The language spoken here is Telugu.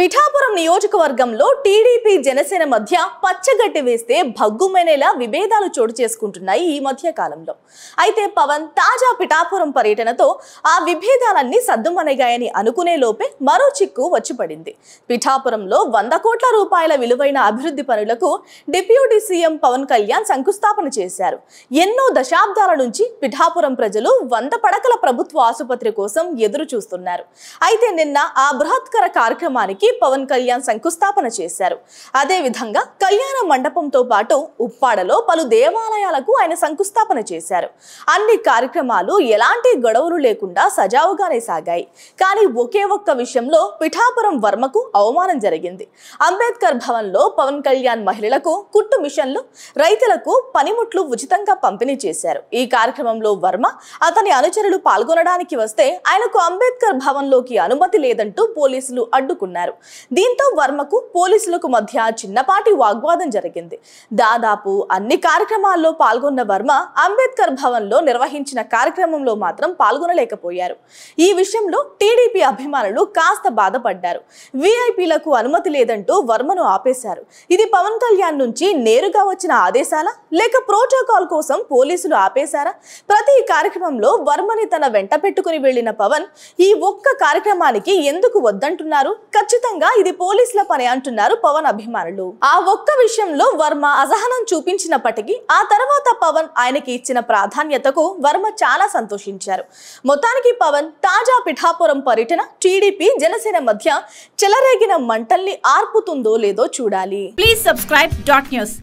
పిఠాపురం నియోజకవర్గంలో టీడీపీ జనసేన మధ్య పచ్చగడ్డి వేస్తే భగ్గుమనేలా విభేదాలు చోటు చేసుకుంటున్నాయి ఈ మధ్య కాలంలో. అయితే పవన్ తాజా పిఠాపురం పర్యటనతో ఆ విభేదాలన్నీ సద్దుమణిగాయని అనుకునే లోపే మరో చిక్కు వచ్చిపడింది. పిఠాపురంలో 100 కోట్ల రూపాయల విలువైన అభివృద్ధి పనులకు డిప్యూటీ సీఎం పవన్ కళ్యాణ్ శంకుస్థాపన చేశారు. ఎన్నో దశాబ్దాల నుంచి పిఠాపురం ప్రజలు 100 పడకల ప్రభుత్వ ఆసుపత్రి కోసం ఎదురు చూస్తున్నారు. అయితే నిన్న ఆ బృహత్కర కార్యక్రమానికి పవన్ కళ్యాణ్ శంకుస్థాపన చేశారు. అదే విధంగా కళ్యాణ మండపంతో పాటు ఉప్పాడలో పలు దేవాలయాలకు ఆయన శంకుస్థాపన చేశారు. అన్ని కార్యక్రమాలు ఎలాంటి గొడవలు లేకుండా సజావుగానే సాగాయి. కానీ ఒకే ఒక్క విషయంలో పిఠాపురం వర్మకు అవమానం జరిగింది. అంబేద్కర్ భవన్ లో పవన్ కళ్యాణ్ మహిళలకు కుట్టు మిషన్లు, రైతులకు పనిముట్లు ఉచితంగా పంపిణీ చేశారు. ఈ కార్యక్రమంలో వర్మ అతని అనుచరులు పాల్గొనడానికి వస్తే ఆయనకు అంబేద్కర్ భవన్ లోకి అనుమతి లేదంటూ పోలీసులు అడ్డుకున్నారు. దీంతో వర్మకు పోలీసులకు మధ్య చిన్నపాటి వాగ్వాదం జరిగింది. దాదాపు అన్ని కార్యక్రమాల్లో పాల్గొన్న వర్మ అంబేద్కర్ భవన్ లో నిర్వహించిన కార్యక్రమంలో మాత్రం పాల్గొనలేకపోయారు. ఈ విషయంలో టీడీపీ అభిమానులు కాస్త బాధపడ్డారు. వీఐపీలకు అనుమతి లేదంటూ వర్మను ఆపేశారు. ఇది పవన్ కళ్యాణ్ నుంచి నేరుగా వచ్చిన ఆదేశాలా లేక ప్రోటోకాల్ కోసం పోలీసులు ఆపేశారా? ప్రతి కార్యక్రమంలో వర్మని తన వెంట పెట్టుకుని వెళ్లిన పవన్ ఈ ఒక్క కార్యక్రమానికి ఎందుకు వద్దంటున్నారు? ఖచ్చితంగా ఇది పోలీసుల పని అంటున్నారు పవన్ అభిమానులు. ఆ ఒక్క విషయంలో వర్మ అసహనం చూపించినప్పటికీ ఆ తర్వాత పవన్ ఆయనకి ఇచ్చిన ప్రాధాన్యతకు వర్మ చాలా సంతోషించారు. మొత్తానికి పవన్ తాజా పిఠాపురం పర్యటన టీడీపీ జనసేన మధ్య చెలరేగిన మంటల్ని ఆర్పుతుందో లేదో చూడాలి. Please subscribe .news.